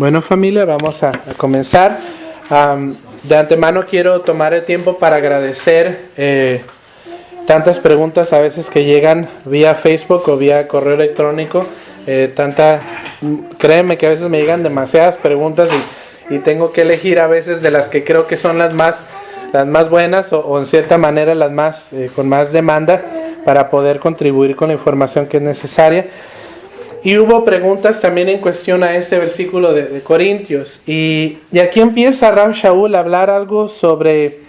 Bueno, familia, vamos a comenzar. De antemano quiero tomar el tiempo para agradecer tantas preguntas a veces que llegan vía Facebook o vía correo electrónico. Créeme que a veces me llegan demasiadas preguntas y tengo que elegir a veces de las que creo que son las más buenas o en cierta manera las más con más demanda para poder contribuir con la información que es necesaria. Y hubo preguntas también en cuestión a este versículo de Corintios. Y aquí empieza Rav Shaul a hablar algo sobre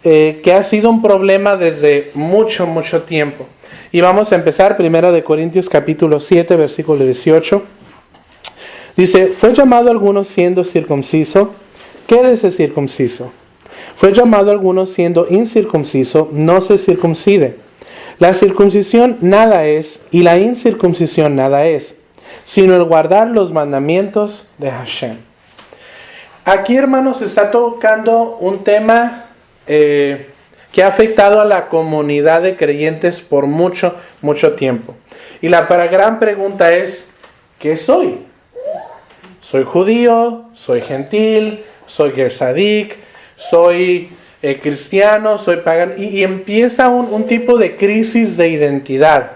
que ha sido un problema desde mucho tiempo. Y vamos a empezar primero de Corintios capítulo 7, versículo 18. Dice, ¿fue llamado alguno siendo circunciso? Quédese circunciso. Fue llamado alguno siendo incircunciso, no se circuncide. La circuncisión nada es y la incircuncisión nada es, sino el guardar los mandamientos de Hashem. Aquí, hermanos, está tocando un tema que ha afectado a la comunidad de creyentes por mucho tiempo. Y la gran pregunta es, ¿qué soy? ¿Soy judío? ¿Soy gentil? ¿Soy gersadik? ¿Soy cristiano? ¿Soy pagano? Y empieza un tipo de crisis de identidad.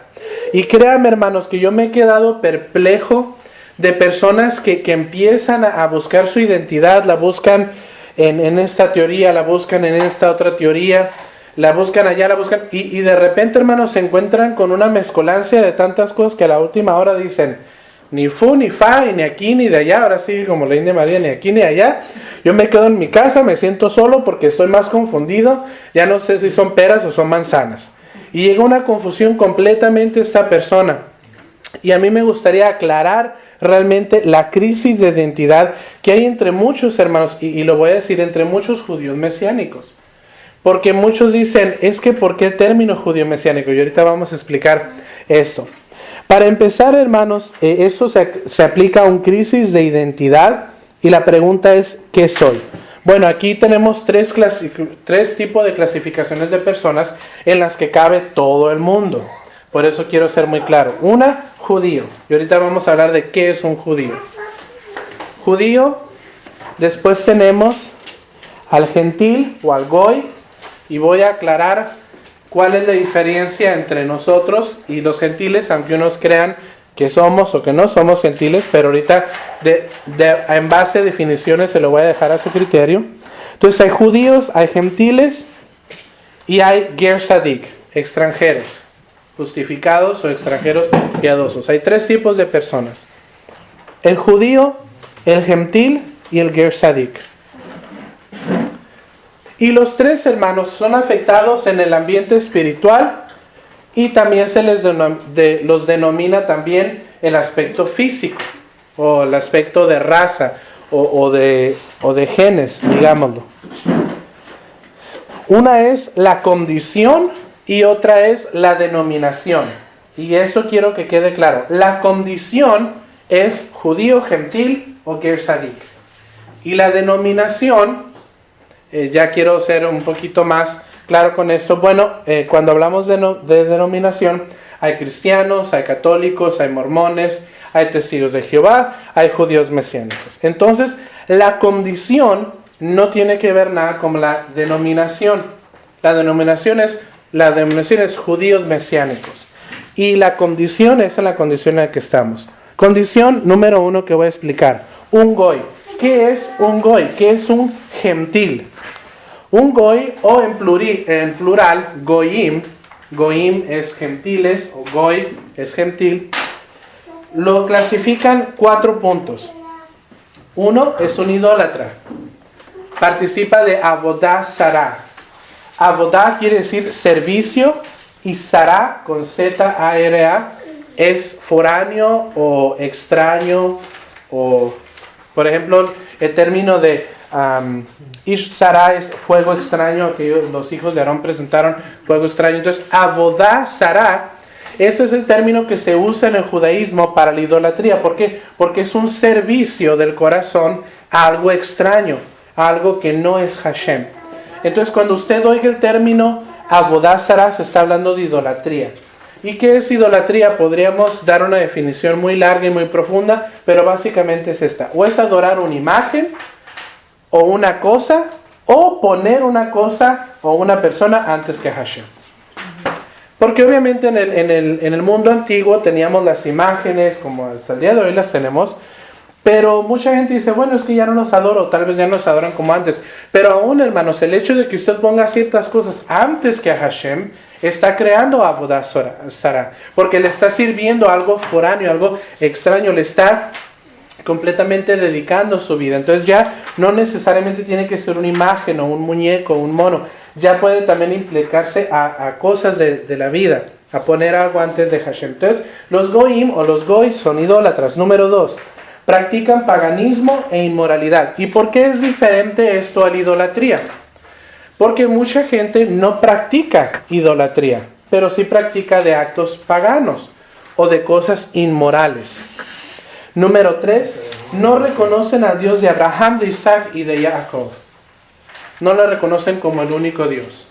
Y créanme, hermanos, que yo me he quedado perplejo de personas que empiezan a buscar su identidad, la buscan en esta teoría, la buscan en esta otra teoría, la buscan allá, la buscan, y de repente, hermanos, se encuentran con una mezcolancia de tantas cosas que a la última hora dicen, ni fu, ni fa, ni aquí, ni de allá, ahora sí, como la India María, ni aquí, ni allá. Yo me quedo en mi casa, me siento solo porque estoy más confundido, ya no sé si son peras o son manzanas. Y llega una confusión completamente esta persona. Y a mí me gustaría aclarar realmente la crisis de identidad que hay entre muchos hermanos, y lo voy a decir, entre muchos judíos mesiánicos. Porque muchos dicen, es que ¿por qué el término judío mesiánico? Y ahorita vamos a explicar esto. Para empezar, hermanos, esto se aplica a una crisis de identidad y la pregunta es, ¿qué soy? Bueno, aquí tenemos tres tipos de clasificaciones de personas en las que cabe todo el mundo. Por eso quiero ser muy claro. Una, judío. Y ahorita vamos a hablar de qué es un judío. Judío, después tenemos al gentil o al goy, y voy a aclarar cuál es la diferencia entre nosotros y los gentiles, aunque unos crean que somos o que no somos gentiles, pero ahorita en base a definiciones se lo voy a dejar a su criterio. Entonces hay judíos, hay gentiles y hay ger sadik, extranjeros, justificados o extranjeros piadosos. Hay tres tipos de personas: el judío, el gentil y el ger sadik. Y los tres, hermanos, son afectados en el ambiente espiritual y también se los denomina también el aspecto físico o el aspecto de raza o de genes, digámoslo. Una es la condición y otra es la denominación. Y esto quiero que quede claro. La condición es judío, gentil o ger sadik. Y la denominación, ya quiero ser un poquito más claro con esto. Bueno, cuando hablamos de denominación, hay cristianos, hay católicos, hay mormones, hay testigos de Jehová, hay judíos mesiánicos. Entonces, la condición no tiene que ver nada con la denominación. La denominación es judíos mesiánicos. Y la condición es la condición en la que estamos. Condición número 1 que voy a explicar. Un goy. ¿Qué es un goy? ¿Qué es un gentil? Un goy, o en plural, goyim. Goyim es gentiles, o goy es gentil. Lo clasifican 4 puntos. 1 es un idólatra. Participa de avodah zará. Avodah quiere decir servicio, y zará, con Z-A-R-A, es foráneo o extraño, o, por ejemplo, el término de Ish Sará es fuego extraño, que los hijos de Aarón presentaron fuego extraño. Entonces, avodah zará, este es el término que se usa en el judaísmo para la idolatría. ¿Por qué? Porque es un servicio del corazón a algo extraño, a algo que no es Hashem. Entonces, cuando usted oiga el término avodah zará, se está hablando de idolatría. ¿Y qué es idolatría? Podríamos dar una definición muy larga y muy profunda, pero básicamente es esta. O es adorar una imagen, o una cosa, o poner una cosa o una persona antes que Hashem. Porque obviamente en el mundo antiguo teníamos las imágenes, como hasta el día de hoy las tenemos, pero mucha gente dice, bueno, es que ya no nos adoro, tal vez ya nos adoran como antes. Pero aún, hermanos, el hecho de que usted ponga ciertas cosas antes que a Hashem, está creando Avodah Zarah, porque le está sirviendo algo foráneo, algo extraño, le está completamente dedicando su vida. Entonces ya no necesariamente tiene que ser una imagen o un muñeco o un mono, ya puede también implicarse a cosas de la vida, a poner algo antes de Hashem. Entonces los goyim o los goy son idólatras. Número 2, practican paganismo e inmoralidad. ¿Y por qué es diferente esto a la idolatría? Porque mucha gente no practica idolatría, pero sí practica de actos paganos o de cosas inmorales. Número 3, no reconocen al Dios de Abraham, de Isaac y de Jacob. No lo reconocen como el único Dios.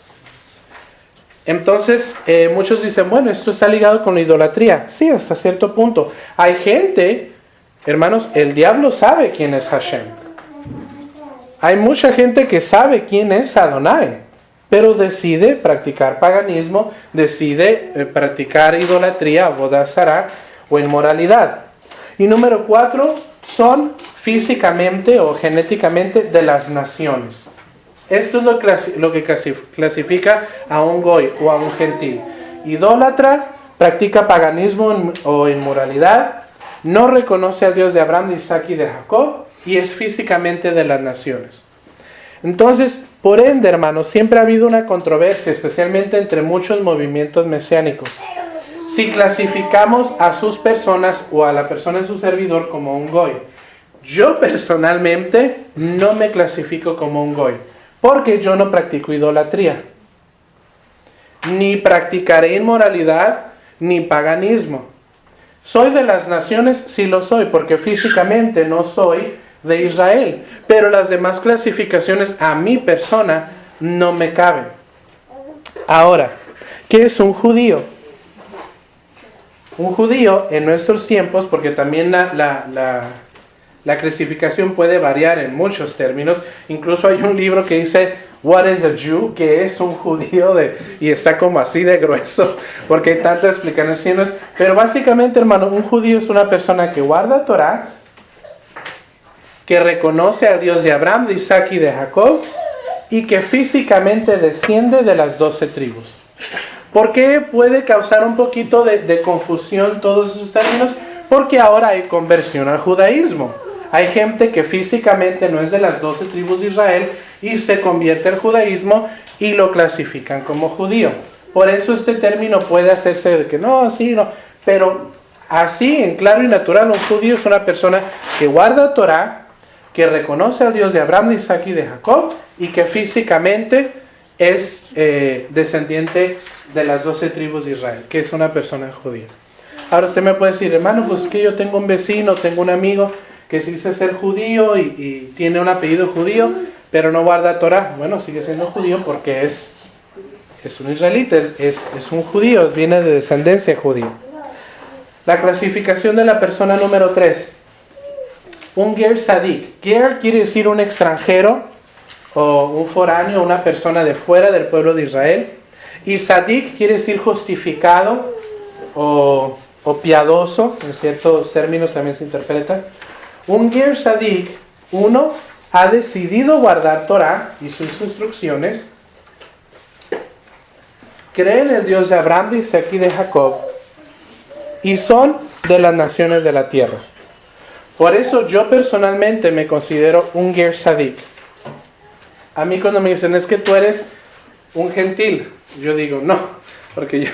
Entonces, muchos dicen, bueno, esto está ligado con la idolatría. Sí, hasta cierto punto. Hay gente, hermanos, el diablo sabe quién es Hashem. Hay mucha gente que sabe quién es Adonai, pero decide practicar paganismo, decide practicar idolatría, Avodah Zarah o inmoralidad. Y número 4, son físicamente o genéticamente de las naciones. Esto es lo que clasifica a un goy o a un gentil. Idólatra, practica paganismo o inmoralidad, no reconoce al Dios de Abraham, de Isaac y de Jacob, y es físicamente de las naciones. Entonces, por ende, hermanos, siempre ha habido una controversia, especialmente entre muchos movimientos mesiánicos. Si clasificamos a sus personas o a la persona de su servidor como un goy. Yo personalmente no me clasifico como un goy, porque yo no practico idolatría, ni practicaré inmoralidad, ni paganismo. Soy de las naciones, sí lo soy, porque físicamente no soy de Israel, pero las demás clasificaciones a mi persona no me caben. Ahora, ¿qué es un judío? Un judío en nuestros tiempos, porque también la clasificación puede variar en muchos términos. Incluso hay un libro que dice What is a Jew? Que es un judío y está como así de grueso, porque hay tantas explicaciones. Pero básicamente, hermano, un judío es una persona que guarda Torah, que reconoce al Dios de Abraham, de Isaac y de Jacob, y que físicamente desciende de las 12 tribus. ¿Por qué puede causar un poquito de confusión todos esos términos? Porque ahora hay conversión al judaísmo. Hay gente que físicamente no es de las 12 tribus de Israel y se convierte al judaísmo y lo clasifican como judío. Por eso este término puede hacerse de que no, sí, no. Pero así, en claro y natural, un judío es una persona que guarda Torah, que reconoce al Dios de Abraham, de Isaac y de Jacob, y que físicamente es descendiente de las 12 tribus de Israel, que es una persona judía. Ahora usted me puede decir, hermano, pues es que yo tengo un vecino, tengo un amigo que se dice ser judío y tiene un apellido judío, pero no guarda Torah. Bueno, sigue siendo judío porque es un israelita, es un judío, viene de descendencia judía. La clasificación de la persona número 3. Un ger sadik. Ger quiere decir un extranjero o un foráneo, una persona de fuera del pueblo de Israel. Y sadik quiere decir justificado o piadoso, en ciertos términos también se interpreta. Un ger sadik, uno, ha decidido guardar Torah y sus instrucciones, cree en el Dios de Abraham, de Isaac y de Jacob, y son de las naciones de la tierra. Por eso yo personalmente me considero un ger sadik. A mí cuando me dicen, es que tú eres un gentil, yo digo, no, porque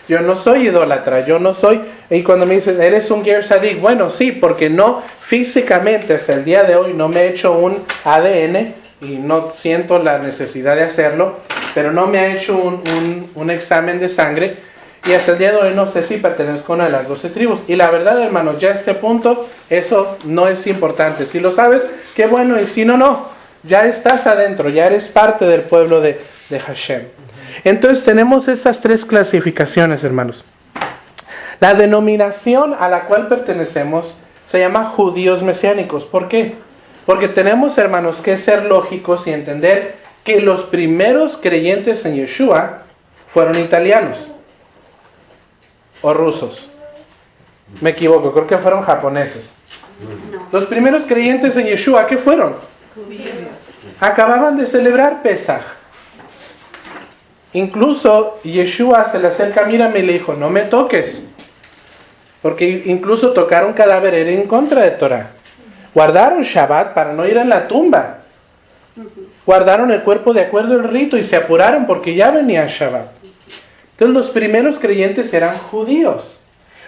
yo no soy idólatra, yo no soy. Y cuando me dicen, eres un ger sadik, bueno, sí, porque no físicamente hasta el día de hoy no me he hecho un ADN y no siento la necesidad de hacerlo, pero no me ha hecho un examen de sangre y hasta el día de hoy no sé si pertenezco a una de las 12 tribus. Y la verdad, hermanos, ya a este punto eso no es importante. Si lo sabes, qué bueno, y si no, no. Ya estás adentro, ya eres parte del pueblo de Hashem. Entonces tenemos estas 3 clasificaciones, hermanos. La denominación a la cual pertenecemos se llama judíos mesiánicos. ¿Por qué? Porque tenemos, hermanos, que ser lógicos y entender que los primeros creyentes en Yeshua fueron italianos o rusos. Me equivoco, creo que fueron japoneses. Los primeros creyentes en Yeshua, ¿qué fueron? Judíos. Acababan de celebrar Pesaj. Incluso Yeshua se le acerca, mírame, y le dijo, no me toques. Porque incluso tocar un cadáver era en contra de Torah. Guardaron Shabbat para no ir a la tumba. Guardaron el cuerpo de acuerdo al rito y se apuraron porque ya venía Shabbat. Entonces los primeros creyentes eran judíos.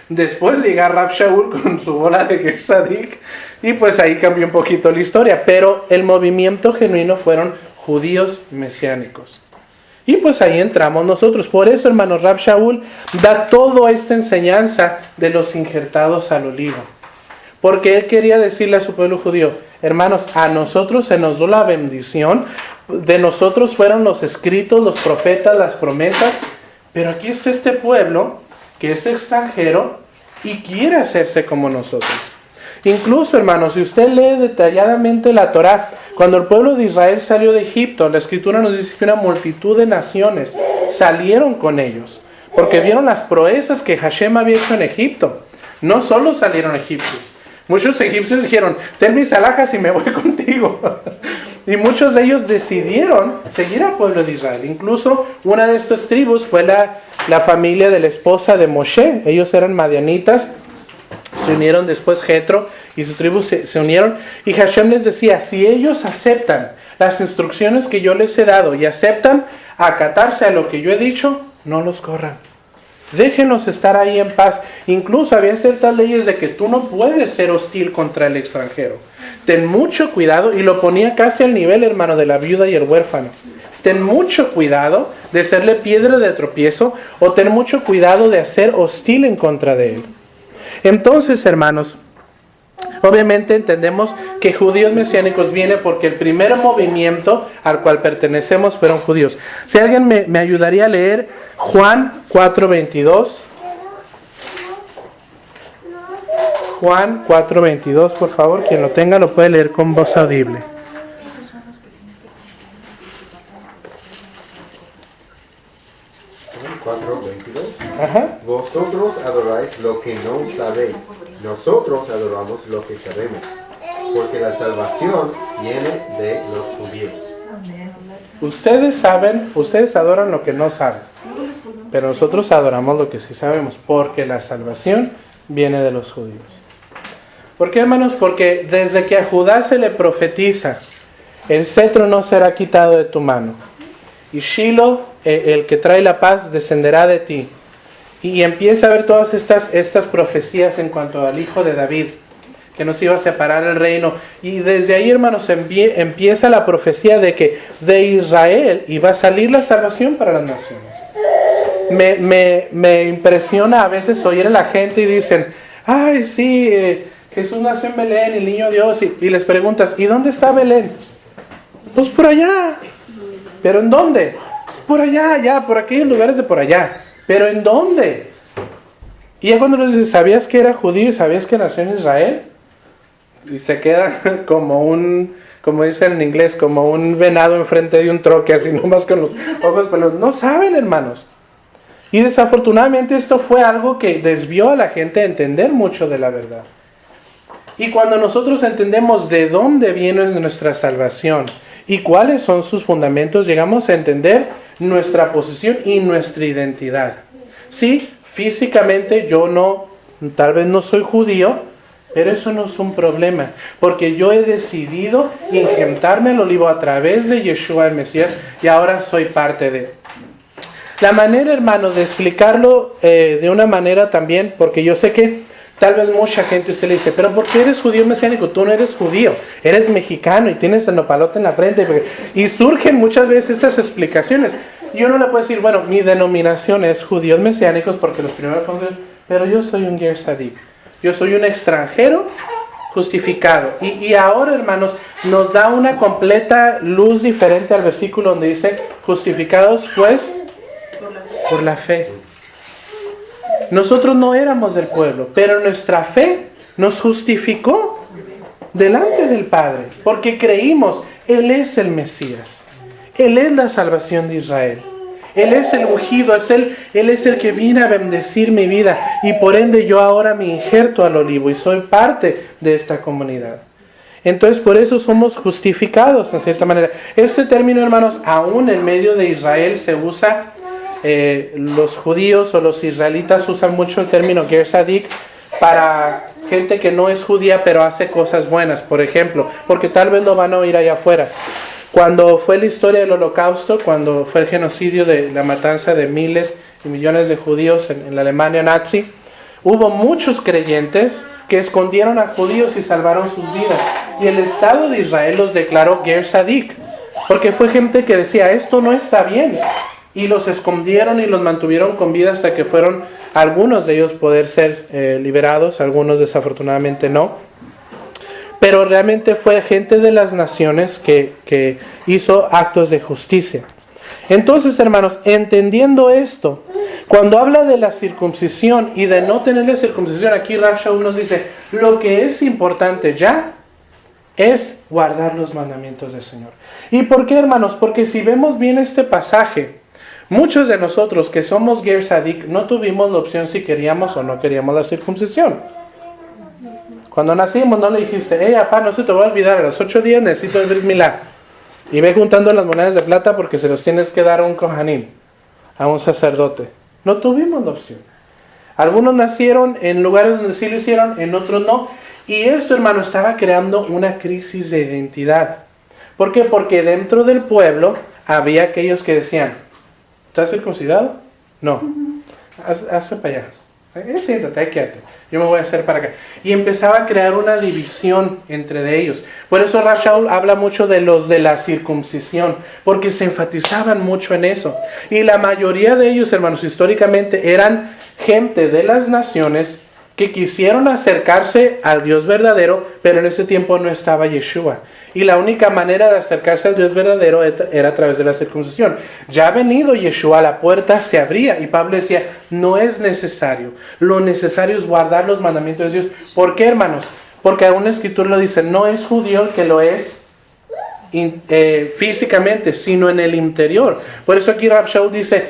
Después llega Rab Shaul con su bola de Ger Sadik y pues ahí cambió un poquito la historia. Pero el movimiento genuino fueron judíos mesiánicos. Y pues ahí entramos nosotros. Por eso, hermanos, Rab Shaul da toda esta enseñanza de los injertados al olivo. Porque él quería decirle a su pueblo judío, hermanos, a nosotros se nos dio la bendición, de nosotros fueron los escritos, los profetas, las promesas, pero aquí está este pueblo que es extranjero y quiere hacerse como nosotros. Incluso, hermanos, si usted lee detalladamente la Torá, cuando el pueblo de Israel salió de Egipto, la Escritura nos dice que una multitud de naciones salieron con ellos, porque vieron las proezas que Hashem había hecho en Egipto. No solo salieron egipcios, muchos egipcios dijeron, ten mis alhajas y me voy contigo. Y muchos de ellos decidieron seguir al pueblo de Israel. Incluso una de estas tribus fue la familia de la esposa de Moshe. Ellos eran madianitas. Se unieron después Jetro y su tribu se unieron. Y Hashem les decía, si ellos aceptan las instrucciones que yo les he dado y aceptan acatarse a lo que yo he dicho, no los corran. Déjenlos estar ahí en paz. Incluso había ciertas leyes de que tú no puedes ser hostil contra el extranjero. Ten mucho cuidado, y lo ponía casi al nivel, hermano, de la viuda y el huérfano. Ten mucho cuidado de serle piedra de tropiezo o ten mucho cuidado de ser hostil en contra de él. Entonces, hermanos, obviamente entendemos que judíos mesiánicos viene porque el primer movimiento al cual pertenecemos fueron judíos. Si alguien me ayudaría a leer Juan 4:22. Juan 4:22, por favor, quien lo tenga lo puede leer con voz audible. Juan 4:22. Ajá. Vosotros adoráis lo que no sabéis. Nosotros adoramos lo que sabemos. Porque la salvación viene de los judíos. Ustedes adoran lo que no saben. Pero nosotros adoramos lo que sí sabemos. Porque la salvación viene de los judíos. ¿Por qué, hermanos? Porque desde que a Judá se le profetiza, el cetro no será quitado de tu mano. Y Shiloh, el que trae la paz, descenderá de ti. Y empieza a ver todas estas profecías en cuanto al hijo de David, que nos iba a separar el reino. Y desde ahí, hermanos, empieza la profecía de que de Israel iba a salir la salvación para las naciones. Me impresiona a veces oír a la gente y dicen, ay, sí, Jesús nació en Belén, el niño Dios. Y les preguntas, ¿y dónde está Belén? Pues por allá. ¿Pero en dónde? Por allá, por aquellos lugares de por allá. ¿Pero en dónde? Y ya cuando les dices, ¿sabías que era judío y sabías que nació en Israel? Y se queda como dicen en inglés, como un venado enfrente de un troque, así nomás con los ojos peludos. No saben, hermanos. Y desafortunadamente esto fue algo que desvió a la gente a entender mucho de la verdad. Y cuando nosotros entendemos de dónde viene nuestra salvación y cuáles son sus fundamentos, llegamos a entender nuestra posición y nuestra identidad. Sí, físicamente tal vez no soy judío, pero eso no es un problema, porque yo he decidido injertarme al olivo a través de Yeshua el Mesías y ahora soy parte de él. La manera, hermano, de explicarlo de una manera también, porque yo sé que tal vez mucha gente usted le dice, pero ¿por qué eres judío mesiánico? Tú no eres judío, eres mexicano y tienes el nopalote en la frente. Y surgen muchas veces estas explicaciones. Y uno le puede decir, bueno, mi denominación es judíos mesiánicos porque los primeros fueron judíos, pero yo soy un Ger Sadik. Yo soy un extranjero justificado. Y ahora, hermanos, nos da una completa luz diferente al versículo donde dice, justificados pues por la fe. Nosotros no éramos del pueblo, pero nuestra fe nos justificó delante del Padre, porque creímos, Él es el Mesías, Él es la salvación de Israel, Él es el ungido, Él es el que viene a bendecir mi vida, y por ende yo ahora me injerto al olivo y soy parte de esta comunidad. Entonces por eso somos justificados en cierta manera. Este término, hermanos, aún en medio de Israel se usa. Los judíos o los israelitas usan mucho el término Ger Sadik para gente que no es judía pero hace cosas buenas, por ejemplo, porque tal vez lo van a oír allá afuera. Cuando fue la historia del Holocausto, cuando fue el genocidio de la matanza de miles y millones de judíos en la Alemania nazi, hubo muchos creyentes que escondieron a judíos y salvaron sus vidas, y el Estado de Israel los declaró Ger Sadik, porque fue gente que decía, esto no está bien. Y los escondieron y los mantuvieron con vida hasta que fueron algunos de ellos poder ser liberados, algunos desafortunadamente no. Pero realmente fue gente de las naciones que hizo actos de justicia. Entonces, hermanos, entendiendo esto, cuando habla de la circuncisión y de no tener la circuncisión, aquí Rav Shaul nos dice, lo que es importante ya es guardar los mandamientos del Señor. ¿Y por qué, hermanos? Porque si vemos bien este pasaje, muchos de nosotros que somos Ger Sadik no tuvimos la opción si queríamos o no queríamos la circuncisión. Cuando nacimos no le dijiste, papá, no se te va a olvidar, a los 8 días necesito el Brit Milá. Y ve juntando las monedas de plata porque se los tienes que dar a un kohanim, a un sacerdote. No tuvimos la opción. Algunos nacieron en lugares donde sí lo hicieron, en otros no. Y esto, hermano, estaba creando una crisis de identidad. ¿Por qué? Porque dentro del pueblo había aquellos que decían, ¿estás circuncidado? No. Hazte para allá. Siéntate, ahí quédate. Yo me voy a hacer para acá. Y empezaba a crear una división entre de ellos. Por eso Rav Shaul habla mucho de los de la circuncisión, porque se enfatizaban mucho en eso. Y la mayoría de ellos, hermanos, históricamente eran gente de las naciones que quisieron acercarse al Dios verdadero, pero en ese tiempo no estaba Yeshua. Y la única manera de acercarse al Dios verdadero era a través de la circuncisión. Ya ha venido Yeshua, la puerta se abría. Y Pablo decía, no es necesario. Lo necesario es guardar los mandamientos de Dios. ¿Por qué, hermanos? Porque aún la Escritura lo dice, no es judío el que lo es físicamente, sino en el interior. Por eso aquí Rav Shaul dice,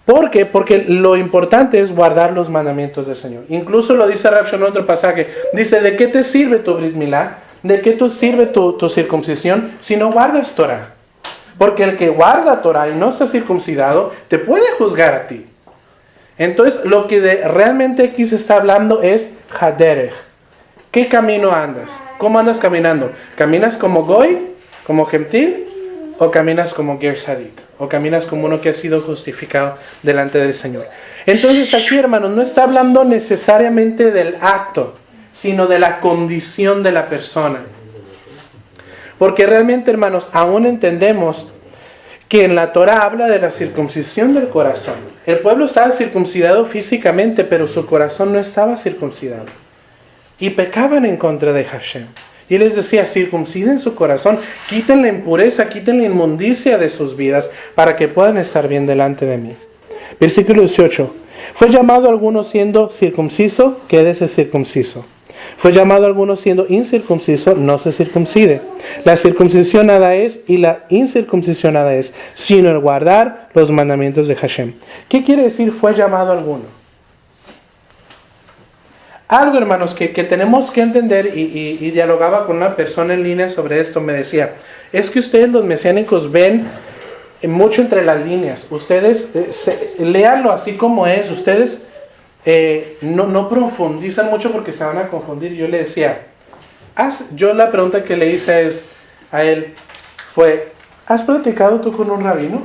¿por qué? Porque lo importante es guardar los mandamientos del Señor. Incluso lo dice Rav Shaul en otro pasaje. Dice, ¿de qué te sirve tu Brit Milá? ¿De qué te sirve tu circuncisión si no guardas Torah? Porque el que guarda Torah y no está circuncidado, te puede juzgar a ti. Entonces, lo que realmente aquí se está hablando es Haderech. ¿Qué camino andas? ¿Cómo andas caminando? ¿Caminas como Goy, como gentil? ¿O caminas como Ger Sadik? ¿O caminas como uno que ha sido justificado delante del Señor? Entonces aquí, hermanos, no está hablando necesariamente del acto, sino de la condición de la persona. Porque realmente, hermanos, aún entendemos que en la Torah habla de la circuncisión del corazón. El pueblo estaba circuncidado físicamente, pero su corazón no estaba circuncidado. Y pecaban en contra de Hashem. Y les decía, circunciden su corazón, quiten la impureza, quiten la inmundicia de sus vidas, para que puedan estar bien delante de mí. Versículo 18. Fue llamado alguno siendo circunciso, quédese circunciso. Fue llamado alguno siendo incircunciso, no se circuncide. La circuncisión nada es y la incircuncisión nada es, sino el guardar los mandamientos de Hashem. ¿Qué quiere decir fue llamado alguno? Algo, hermanos, que tenemos que entender, y dialogaba con una persona en línea sobre esto, me decía, es que ustedes los mesiánicos ven mucho entre las líneas. Ustedes léanlo así como es. Ustedes no profundizan mucho porque se van a confundir. Yo le decía, yo la pregunta que le hice a él fue, ¿has platicado tú con un rabino?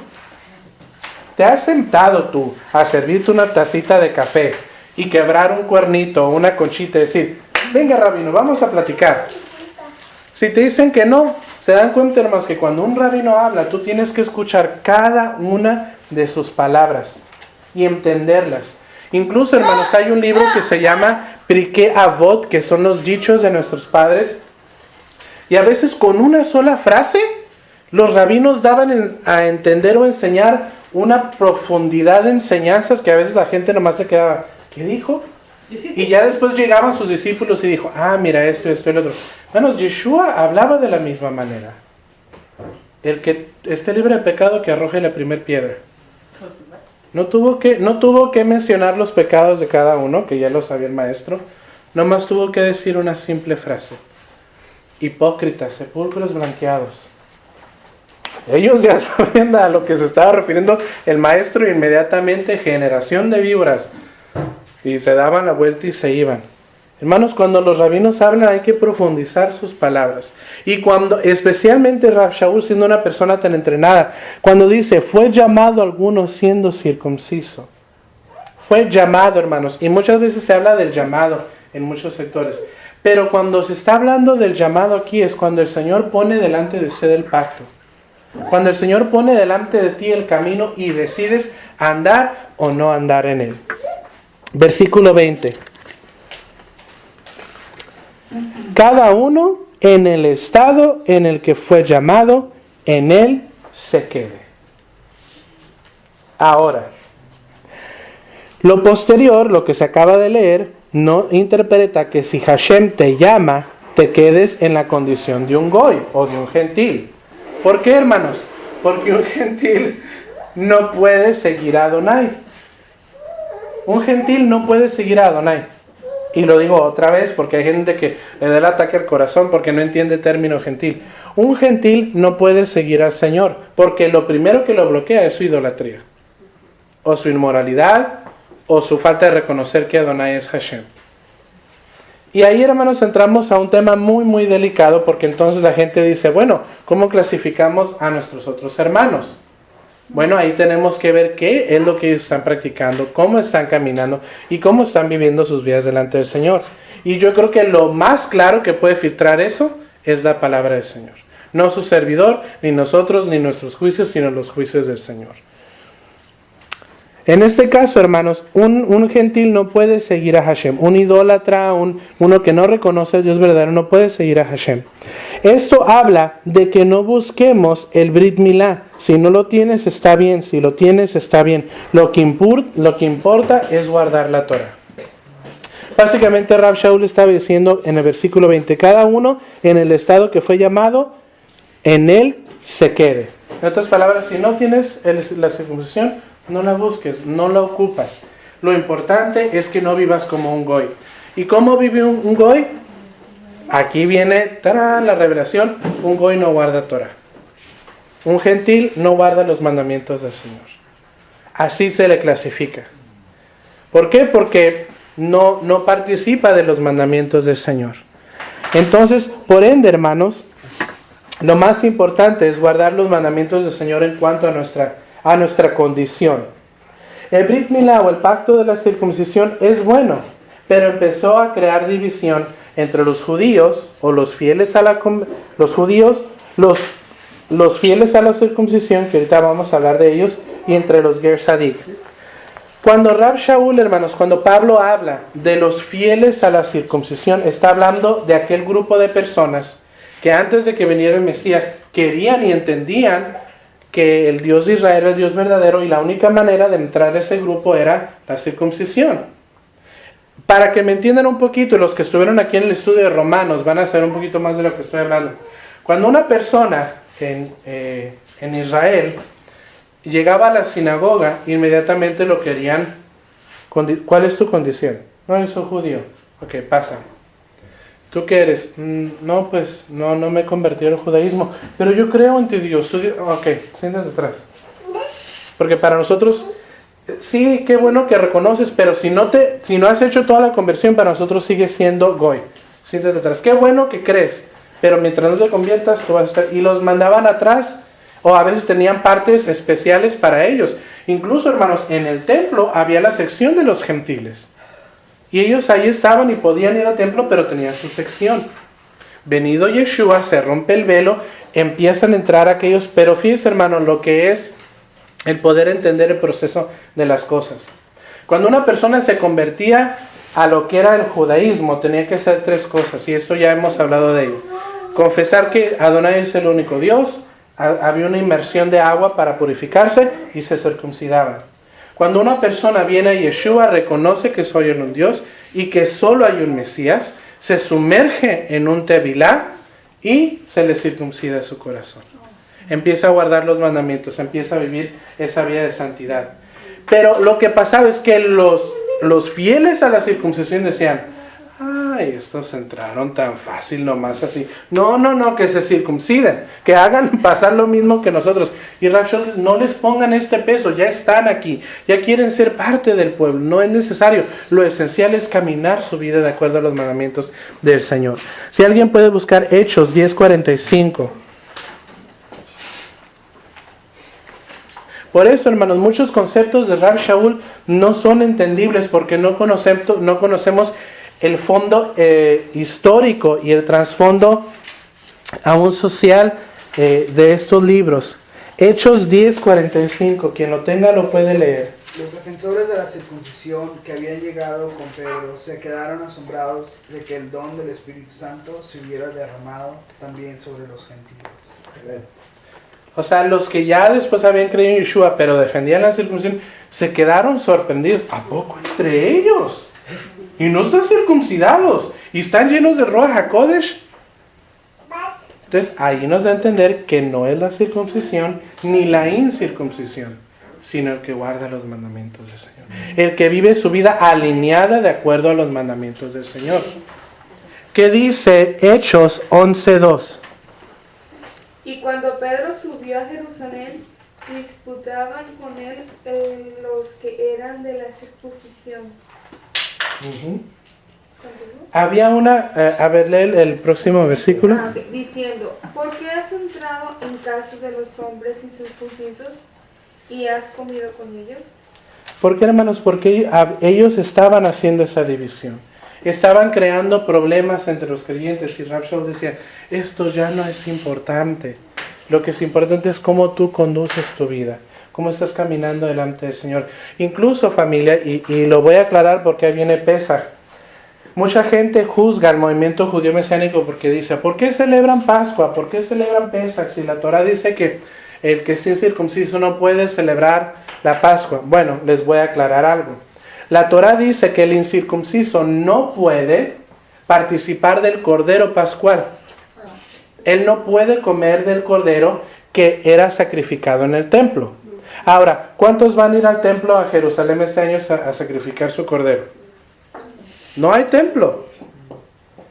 ¿Te has sentado tú a servirte una tacita de café y quebrar un cuernito o una conchita y decir, venga rabino, vamos a platicar? Si te dicen que no, se dan cuenta, hermanos, que cuando un rabino habla, tú tienes que escuchar cada una de sus palabras y entenderlas. Incluso, hermanos, hay un libro que se llama Pirkei Avot, que son los dichos de nuestros padres. Y a veces con una sola frase, los rabinos daban a entender o enseñar una profundidad de enseñanzas que a veces la gente nomás se quedaba, ¿qué dijo? Y ya después llegaban sus discípulos y dijo, mira esto, esto y lo otro. Hermanos, Yeshua hablaba de la misma manera. El que esté libre de pecado, que arroje la primera piedra. No tuvo que mencionar los pecados de cada uno, que ya lo sabía el maestro. Nomás tuvo que decir una simple frase. Hipócritas, sepulcros blanqueados. Ellos ya sabían a lo que se estaba refiriendo el maestro, y inmediatamente, generación de víboras. Y se daban la vuelta y se iban. Hermanos, cuando los rabinos hablan hay que profundizar sus palabras. Y cuando, especialmente Rab Shaul, siendo una persona tan entrenada, cuando dice, fue llamado alguno siendo circunciso. Fue llamado, hermanos. Y muchas veces se habla del llamado en muchos sectores. Pero cuando se está hablando del llamado aquí es cuando el Señor pone delante de usted el pacto. Cuando el Señor pone delante de ti el camino y decides andar o no andar en él. Versículo 20. Cada uno en el estado en el que fue llamado, en él se quede. Ahora, lo posterior, lo que se acaba de leer, no interpreta que si Hashem te llama, te quedes en la condición de un goy o de un gentil. ¿Por qué, hermanos? Porque un gentil no puede seguir a Adonai. Un gentil no puede seguir a Adonai. Y lo digo otra vez porque hay gente que le da el ataque al corazón porque no entiende el término gentil. Un gentil no puede seguir al Señor porque lo primero que lo bloquea es su idolatría. O su inmoralidad, o su falta de reconocer que Adonai es Hashem. Y ahí, hermanos, entramos a un tema muy, muy delicado porque entonces la gente dice, bueno, ¿cómo clasificamos a nuestros otros hermanos? Bueno, ahí tenemos que ver qué es lo que ellos están practicando, cómo están caminando y cómo están viviendo sus vidas delante del Señor. Y yo creo que lo más claro que puede filtrar eso es la palabra del Señor. No su servidor, ni nosotros, ni nuestros juicios, sino los juicios del Señor. En este caso, hermanos, un gentil no puede seguir a Hashem. Un idólatra, uno que no reconoce a Dios verdadero, no puede seguir a Hashem. Esto habla de que no busquemos el Brit Milá. Si no lo tienes, está bien. Si lo tienes, está bien. Lo que importa es guardar la Torah. Básicamente, Rab Shaul estaba diciendo en el versículo 20, cada uno en el estado que fue llamado, en él se quede. En otras palabras, si no tienes la circuncisión, no la busques, no la ocupas. Lo importante es que no vivas como un goy. ¿Y cómo vive un goy? Aquí viene la revelación. Un goy no guarda Torah. Un gentil no guarda los mandamientos del Señor. Así se le clasifica. ¿Por qué? Porque no participa de los mandamientos del Señor. Entonces, por ende, hermanos, lo más importante es guardar los mandamientos del Señor en cuanto a nuestra condición. El Brit Milá o el pacto de la circuncisión es bueno, pero empezó a crear división entre los judíos o los fieles a los judíos, los fieles a la circuncisión, que ahorita vamos a hablar de ellos, y entre los Ger Sadik. Cuando Rab Shaul, hermanos, cuando Pablo habla de los fieles a la circuncisión, está hablando de aquel grupo de personas que antes de que viniera el Mesías querían y entendían que el Dios de Israel era el Dios verdadero y la única manera de entrar a ese grupo era la circuncisión. Para que me entiendan un poquito, y los que estuvieron aquí en el estudio de Romanos van a saber un poquito más de lo que estoy hablando. Cuando una persona en Israel llegaba a la sinagoga, inmediatamente lo querían. ¿Cuál es tu condición? No, yo soy judío. Ok, pasa. ¿Tú qué eres? No, pues no me convertí al judaísmo, pero yo creo en ti, Dios. Ok, siéntate atrás. Porque para nosotros, sí, qué bueno que reconoces, pero si no has hecho toda la conversión, para nosotros sigue siendo goy. Siéntate atrás. Qué bueno que crees, pero mientras no te conviertas, tú vas a estar. Y los mandaban atrás, o a veces tenían partes especiales para ellos. Incluso, hermanos, en el templo había la sección de los gentiles. Y ellos ahí estaban y podían ir al templo, pero tenían su sección. Venido Yeshua, se rompe el velo, empiezan a entrar aquellos, pero fíjense, hermanos, lo que es el poder entender el proceso de las cosas. Cuando una persona se convertía a lo que era el judaísmo, tenía que hacer 3 cosas, y esto ya hemos hablado de ello. Confesar que Adonai es el único Dios, había una inmersión de agua para purificarse y se circuncidaban. Cuando una persona viene a Yeshua, reconoce que soy un Dios y que solo hay un Mesías, se sumerge en un tevilá y se le circuncida su corazón. Empieza a guardar los mandamientos, empieza a vivir esa vida de santidad. Pero lo que pasaba es que los fieles a la circuncisión decían, ay, estos entraron tan fácil nomás así. No, que se circunciden, que hagan pasar lo mismo que nosotros. Y Rav Shaul, no les pongan este peso, ya están aquí, ya quieren ser parte del pueblo, no es necesario. Lo esencial es caminar su vida de acuerdo a los mandamientos del Señor. Si alguien puede buscar Hechos 10:45. Por eso, hermanos, muchos conceptos de Rav Shaul no son entendibles porque no conocemos el fondo histórico y el trasfondo aún social de estos libros. Hechos 10:45, quien lo tenga lo puede leer. Los defensores de la circuncisión que habían llegado con Pedro se quedaron asombrados de que el don del Espíritu Santo se hubiera derramado también sobre los gentiles. O sea, los que ya después habían creído en Yeshua, pero defendían la circuncisión, se quedaron sorprendidos. ¿A poco entre ellos? Y no están circuncidados. Y están llenos de Ruach HaKodesh. Entonces, ahí nos da a entender que no es la circuncisión ni la incircuncisión, sino el que guarda los mandamientos del Señor. El que vive su vida alineada de acuerdo a los mandamientos del Señor. ¿Qué dice Hechos 11:2? Y cuando Pedro subió a Jerusalén, disputaban con él los que eran de la circuncisión. ¿Continúa? Había una, a ver, lee el próximo versículo. Diciendo, ¿por qué has entrado en casa de los hombres incircuncisos y has comido con ellos? ¿Por qué, hermanos? Porque ellos estaban haciendo esa división. Estaban creando problemas entre los creyentes y Rav Shaul decía, esto ya no es importante. Lo que es importante es cómo tú conduces tu vida, cómo estás caminando delante del Señor. Incluso, familia, y lo voy a aclarar porque ahí viene Pesaj. Mucha gente juzga al movimiento judío mesiánico porque dice, ¿por qué celebran Pascua? ¿Por qué celebran Pesaj? Si la Torah dice que el que es incircunciso no puede celebrar la Pascua. Bueno, les voy a aclarar algo. La Torah dice que el incircunciso no puede participar del cordero pascual. Él no puede comer del cordero que era sacrificado en el templo. Ahora, ¿cuántos van a ir al templo a Jerusalén este año a sacrificar su cordero? No hay templo.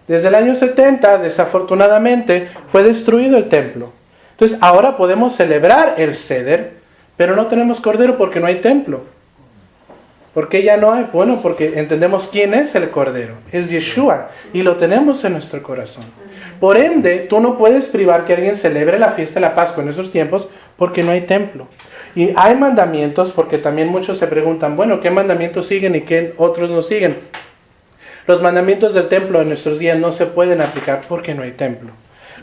Desde el año 70, desafortunadamente, fue destruido el templo. Entonces, ahora podemos celebrar el Seder, pero no tenemos cordero porque no hay templo. ¿Por qué ya no hay? Bueno, porque entendemos quién es el Cordero. Es Yeshua. Y lo tenemos en nuestro corazón. Por ende, tú no puedes privar que alguien celebre la fiesta de la Pascua en esos tiempos porque no hay templo. Y hay mandamientos porque también muchos se preguntan, bueno, ¿qué mandamientos siguen y qué otros no siguen? Los mandamientos del templo en nuestros días no se pueden aplicar porque no hay templo.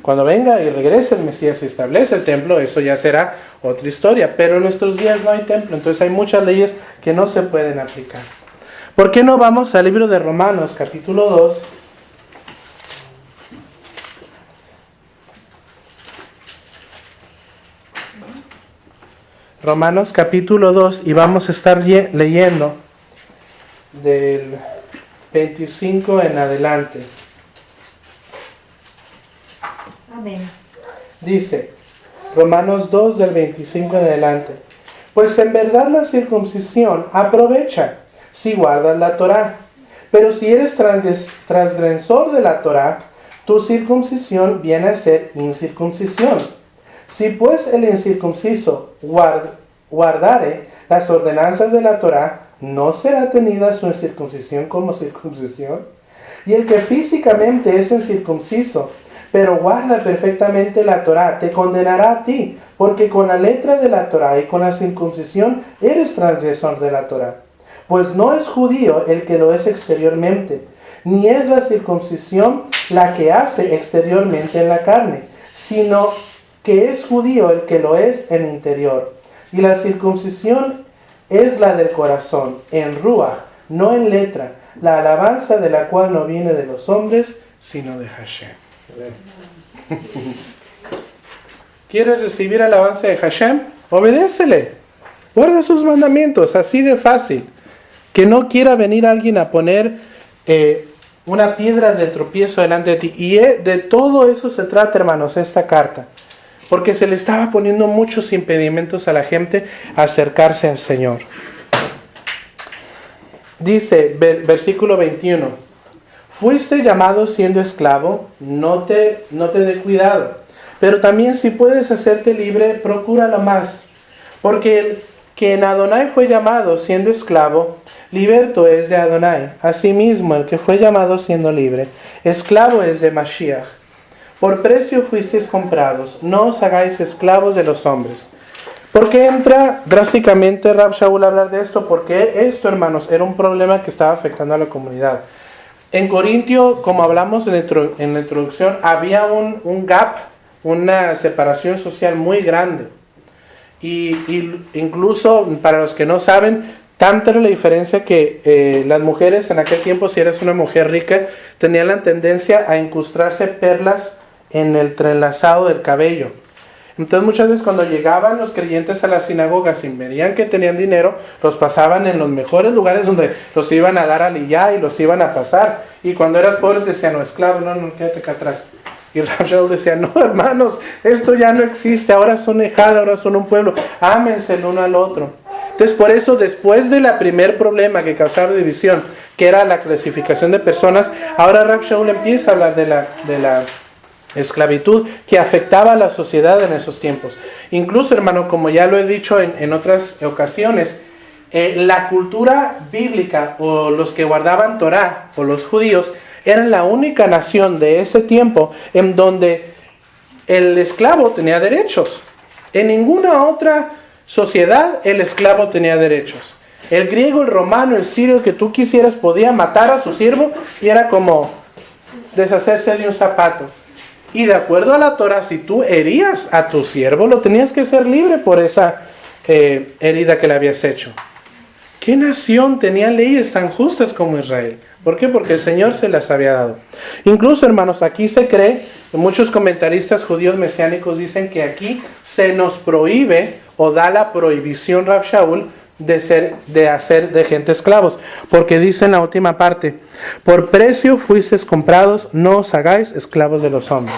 Cuando venga y regrese el Mesías y establece el templo, eso ya será otra historia. Pero en nuestros días no hay templo, entonces hay muchas leyes que no se pueden aplicar. ¿Por qué no vamos al libro de Romanos, capítulo 2? Romanos, capítulo 2, y vamos a estar leyendo del 25 en adelante. Amén. Dice, Romanos 2 del 25 en adelante. Pues en verdad la circuncisión aprovecha si guardas la Torá. Pero si eres transgresor de la Torá, tu circuncisión viene a ser incircuncisión. Si pues el incircunciso guardare las ordenanzas de la Torá, ¿no será tenida su incircuncisión como circuncisión? Y el que físicamente es incircunciso, pero guarda perfectamente la Torá, te condenará a ti, porque con la letra de la Torá y con la circuncisión eres transgresor de la Torá. Pues no es judío el que lo es exteriormente, ni es la circuncisión la que hace exteriormente en la carne, sino que es judío el que lo es en interior. Y la circuncisión es la del corazón, en ruach, no en letra, la alabanza de la cual no viene de los hombres, sino de Hashem. ¿Quieres recibir alabanza de Hashem? Obedécele. Guarda sus mandamientos, así de fácil. Que no quiera venir alguien a poner una piedra de tropiezo delante de ti. Y de todo eso se trata, hermanos, esta carta. Porque se le estaba poniendo muchos impedimentos a la gente a acercarse al Señor. Dice, versículo 21. Fuiste llamado siendo esclavo, no te dé cuidado. Pero también si puedes hacerte libre, procúralo más. Porque el que en Adonai fue llamado siendo esclavo, liberto es de Adonai. Asimismo, el que fue llamado siendo libre, esclavo es de Mashiach. Por precio fuisteis comprados, no os hagáis esclavos de los hombres. ¿Por qué entra drásticamente Rab Shaul a hablar de esto? Porque esto, hermanos, era un problema que estaba afectando a la comunidad. En Corintio, como hablamos en la introducción, había un gap, una separación social muy grande. Y incluso, para los que no saben, tanta era la diferencia que las mujeres en aquel tiempo, si eres una mujer rica, tenían la tendencia a incrustarse perlas en el trenzado del cabello. Entonces muchas veces cuando llegaban los creyentes a las sinagogas y veían que tenían dinero, los pasaban en los mejores lugares donde los iban a dar aliyá y los iban a pasar. Y cuando eras pobre decían, no, esclavo, no, quédate acá atrás. Y Rab Shaul decía, no, hermanos, esto ya no existe, ahora son ejad, ahora son un pueblo, ámense el uno al otro. Entonces por eso, después de la primer problema que causaba división, que era la clasificación de personas, ahora Rab Shaul empieza a hablar de la esclavitud que afectaba a la sociedad en esos tiempos. Incluso, hermano, como ya lo he dicho en otras ocasiones, la cultura bíblica o los que guardaban Torah o los judíos eran la única nación de ese tiempo en donde el esclavo tenía derechos. En ninguna otra sociedad el esclavo tenía derechos. El griego, el romano, el sirio, el que tú quisieras podía matar a su siervo y era como deshacerse de un zapato. Y de acuerdo a la Torah, si tú herías a tu siervo, lo tenías que ser libre por esa herida que le habías hecho. ¿Qué nación tenía leyes tan justas como Israel? ¿Por qué? Porque el Señor se las había dado. Incluso, hermanos, aquí se cree, muchos comentaristas judíos mesiánicos dicen que aquí se nos prohíbe o da la prohibición Rab Shaul de hacer de gente esclavos. Porque dice en la última parte, por precio fuisteis comprados, no os hagáis esclavos de los hombres.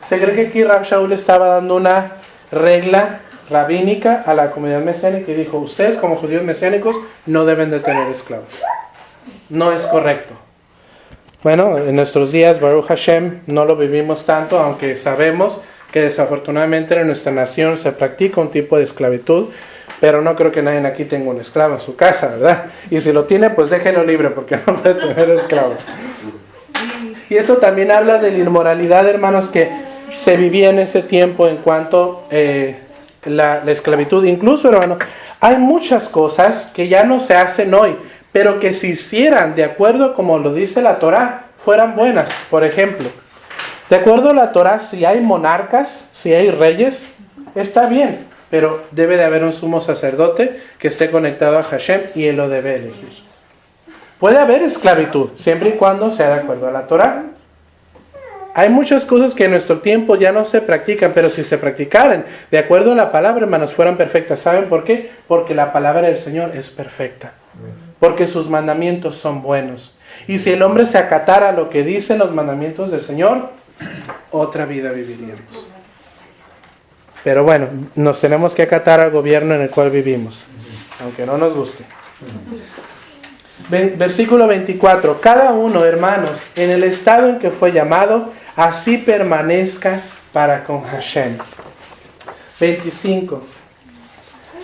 Se cree que aquí Rab Shaul estaba dando una regla rabínica a la comunidad mesiánica y dijo, ustedes como judíos mesiánicos no deben de tener esclavos. No es correcto. Bueno, en nuestros días, Baruch Hashem, no lo vivimos tanto, aunque sabemos que desafortunadamente en nuestra nación se practica un tipo de esclavitud, pero no creo que nadie aquí tenga un esclavo en su casa, ¿verdad? Y si lo tiene, pues déjenlo libre, porque no puede tener esclavos. Y esto también habla de la inmoralidad, hermanos, que se vivía en ese tiempo en cuanto la esclavitud. Incluso, hermano, hay muchas cosas que ya no se hacen hoy, pero que si hicieran de acuerdo como lo dice la Torah, fueran buenas. Por ejemplo, de acuerdo a la Torah, si hay monarcas, si hay reyes, está bien, pero debe de haber un sumo sacerdote que esté conectado a Hashem y él lo debe elegir. Puede haber esclavitud, siempre y cuando sea de acuerdo a la Torah. Hay muchas cosas que en nuestro tiempo ya no se practican, pero si se practicaran de acuerdo a la palabra, hermanos, fueran perfectas. ¿Saben por qué? Porque la palabra del Señor es perfecta. Porque sus mandamientos son buenos. Y si el hombre se acatara a lo que dicen los mandamientos del Señor, otra vida viviríamos. Pero bueno, nos tenemos que acatar al gobierno en el cual vivimos, aunque no nos guste. Versículo 24. Cada uno, hermanos, en el estado en que fue llamado, así permanezca para con Hashem. 25.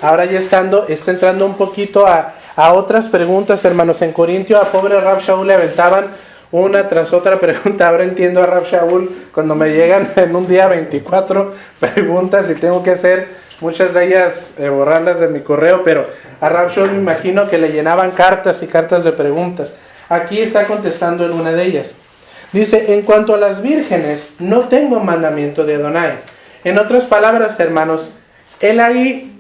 Ahora ya está entrando un poquito a otras preguntas, hermanos. En Corintio a pobre Rab Shaul le aventaban una tras otra pregunta. Ahora entiendo a Rab Shaul cuando me llegan en un día 24 preguntas y tengo que hacer muchas de ellas, borrarlas de mi correo, pero a Rab Shaul me imagino que le llenaban cartas y cartas de preguntas. Aquí está contestando en una de ellas. Dice, en cuanto a las vírgenes, no tengo mandamiento de Adonai. En otras palabras, hermanos, él ahí,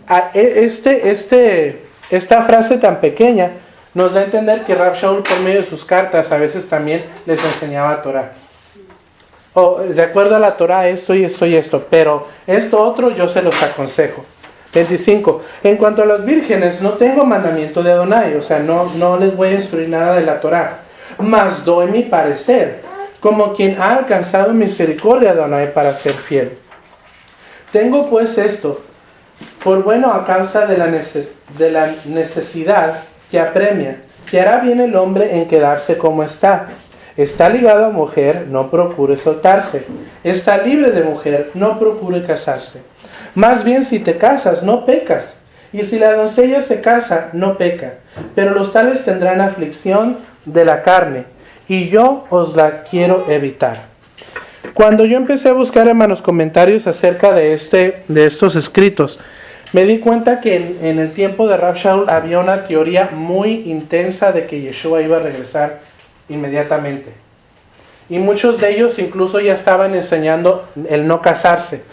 esta frase tan pequeña, nos da a entender que Rab Shaul por medio de sus cartas a veces también les enseñaba Torah. De acuerdo a la Torah esto y esto y esto, pero esto otro yo se los aconsejo. 25. En cuanto a las vírgenes, no tengo mandamiento de Adonai, o sea, no les voy a instruir nada de la Torá, mas doy mi parecer, como quien ha alcanzado misericordia de Adonai para ser fiel. Tengo pues esto, por bueno a causa de la necesidad que apremia, que hará bien el hombre en quedarse como está. Está ligado a mujer, no procure soltarse. Está libre de mujer, no procure casarse. Más bien si te casas, no pecas. Y si la doncella se casa, no peca. Pero los tales tendrán aflicción de la carne, y yo os la quiero evitar. Cuando yo empecé a buscar, hermanos, comentarios acerca de estos escritos, me di cuenta que en el tiempo de Rav Shaul había una teoría muy intensa de que Yeshua iba a regresar inmediatamente. Y muchos de ellos incluso ya estaban enseñando el no casarse.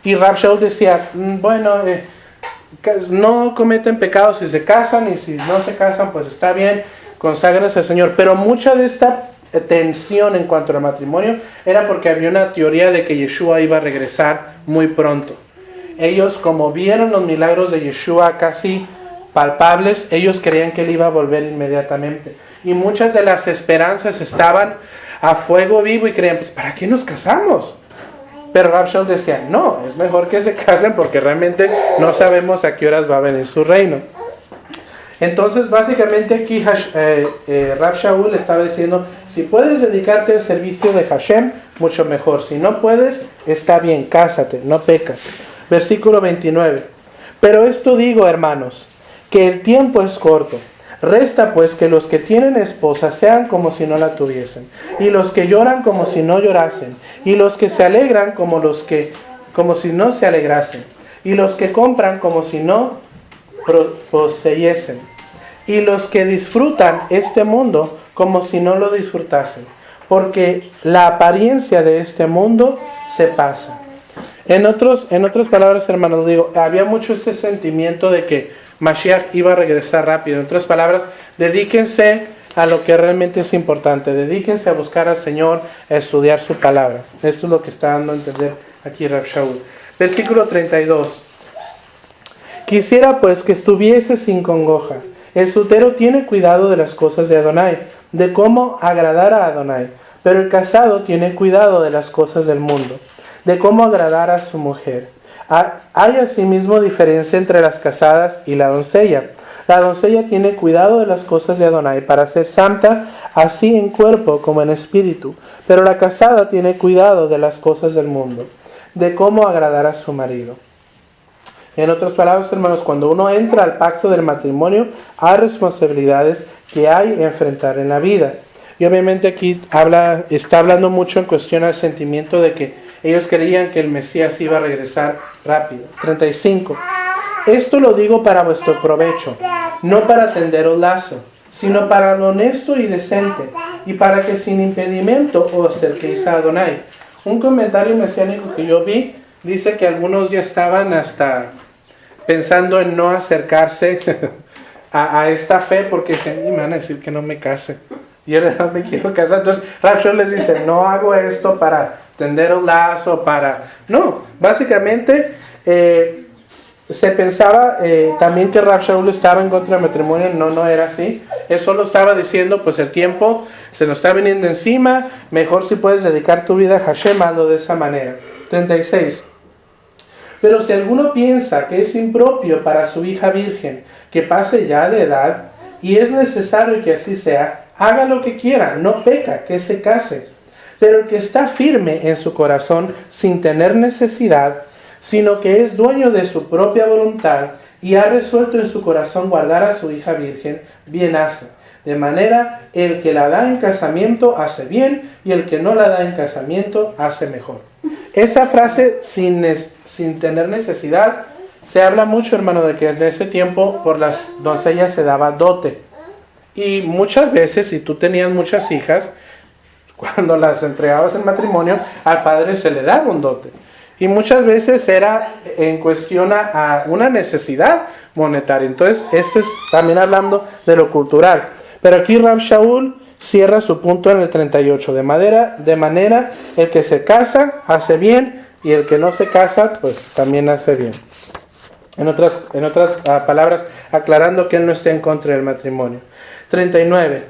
Y Rav Shaul decía, bueno, no cometen pecados si se casan, y si no se casan, pues está bien, conságrense al Señor. Pero mucha de esta tensión en cuanto al matrimonio era porque había una teoría de que Yeshua iba a regresar muy pronto. Ellos, como vieron los milagros de Yeshua casi palpables, ellos creían que él iba a volver inmediatamente. Y muchas de las esperanzas estaban a fuego vivo y creían, pues ¿para qué nos casamos? Pero Rav Shaul decía, no, es mejor que se casen porque realmente no sabemos a qué horas va a venir su reino. Entonces, básicamente aquí Rav Shaul estaba diciendo, si puedes dedicarte al servicio de Hashem, mucho mejor. Si no puedes, está bien, cásate, no pecas. Versículo 29. Pero esto digo, hermanos, que el tiempo es corto. Resta pues que los que tienen esposa sean como si no la tuviesen, y los que lloran como si no llorasen, y los que se alegran como si no se alegrasen, y los que compran como si no poseyesen, y los que disfrutan este mundo como si no lo disfrutasen, porque la apariencia de este mundo se pasa. En otras palabras, hermanos, digo, había mucho este sentimiento de que Mashiach iba a regresar rápido. En otras palabras, dedíquense a lo que realmente es importante. Dedíquense a buscar al Señor, a estudiar su palabra. Esto es lo que está dando a entender aquí Rav Shaul. Versículo 32. Quisiera pues que estuviese sin congoja. El soltero tiene cuidado de las cosas de Adonai, de cómo agradar a Adonai. Pero el casado tiene cuidado de las cosas del mundo, de cómo agradar a su mujer. Hay asimismo diferencia entre las casadas y la doncella. La doncella tiene cuidado de las cosas de Adonai para ser santa, así en cuerpo como en espíritu. Pero la casada tiene cuidado de las cosas del mundo, de cómo agradar a su marido. En otras palabras, hermanos, cuando uno entra al pacto del matrimonio, hay responsabilidades que hay que enfrentar en la vida. Y obviamente aquí está hablando mucho en cuestión al sentimiento de que ellos creían que el Mesías iba a regresar rápido. 35. Esto lo digo para vuestro provecho, no para tenderos lazo, sino para lo honesto y decente, y para que sin impedimento os acerquéis a Adonai. Un comentario mesiánico que yo vi dice que algunos ya estaban hasta pensando en no acercarse a esta fe porque me van a decir que no me case. Y yo no me quiero casar. Entonces Rav Shaul les dice, no hago esto para tender un lazo, No, básicamente se pensaba también que Rav Shaul estaba en contra del matrimonio. No era así. Él solo estaba diciendo, pues el tiempo se nos está viniendo encima, mejor si puedes dedicar tu vida a Hashem, hazlo de esa manera. 36. Pero si alguno piensa que es impropio para su hija virgen que pase ya de edad, y es necesario que así sea, haga lo que quiera, no peca, que se case. Pero el que está firme en su corazón sin tener necesidad, sino que es dueño de su propia voluntad y ha resuelto en su corazón guardar a su hija virgen, bien hace. De manera, el que la da en casamiento hace bien y el que no la da en casamiento hace mejor. Esa frase, sin tener necesidad, se habla mucho, hermano, de que en ese tiempo por las doncellas se daba dote. Y muchas veces, si tú tenías muchas hijas, cuando las entregabas en matrimonio, al padre se le daba un dote. Y muchas veces era en cuestión a una necesidad monetaria. Entonces, esto es también hablando de lo cultural. Pero aquí Rav Shaul cierra su punto en el 38. De manera, el que se casa hace bien y el que no se casa, pues también hace bien. En otras palabras, aclarando que él no esté en contra del matrimonio. 39.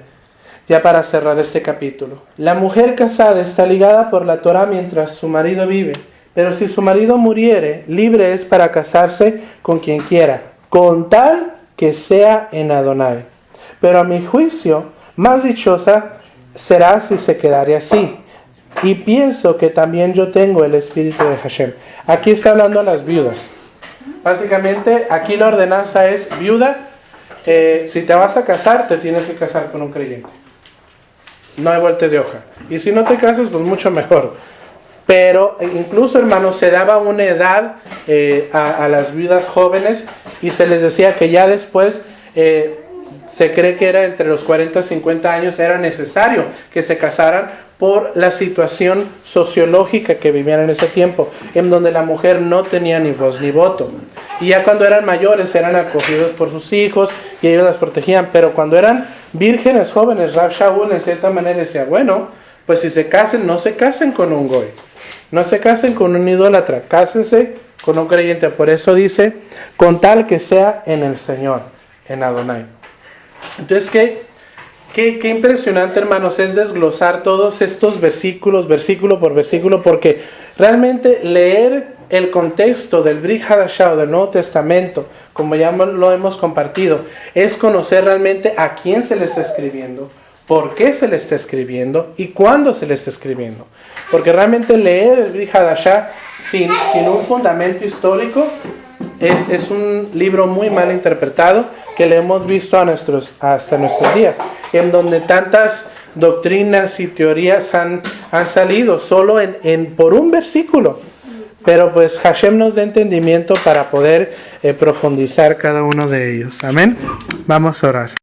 Ya para cerrar este capítulo. La mujer casada está ligada por la Torá mientras su marido vive. Pero si su marido muriere, libre es para casarse con quien quiera, con tal que sea en Adonai. Pero a mi juicio, más dichosa será si se quedare así. Y pienso que también yo tengo el espíritu de Hashem. Aquí está hablando a las viudas. Básicamente, aquí la ordenanza es viuda. Si te vas a casar, te tienes que casar con un creyente. No hay vuelta de hoja. Y si no te casas, pues mucho mejor. Pero incluso, hermanos, se daba una edad a las viudas jóvenes y se les decía que ya después, se cree que era entre los 40 y 50 años, era necesario que se casaran por la situación sociológica que vivían en ese tiempo, en donde la mujer no tenía ni voz ni voto. Y ya cuando eran mayores eran acogidos por sus hijos y ellos las protegían. Pero cuando eran vírgenes jóvenes, Rav Shaul en cierta manera decía, bueno, pues si se casen, no se casen con un goy. No se casen con un idólatra, cásense con un creyente. Por eso dice, con tal que sea en el Señor, en Adonai. Entonces, qué impresionante, hermanos, es desglosar todos estos versículos, versículo por versículo, porque realmente leer el contexto del Brit Hadashah, del Nuevo Testamento, como ya lo hemos compartido, es conocer realmente a quién se le está escribiendo, por qué se le está escribiendo y cuándo se le está escribiendo. Porque realmente leer el Brit Hadashah sin un fundamento histórico es un libro muy mal interpretado que le hemos visto hasta nuestros días, en donde tantas doctrinas y teorías han salido solo por un versículo. Pero pues Hashem nos da entendimiento para poder profundizar cada uno de ellos. Amén. Vamos a orar.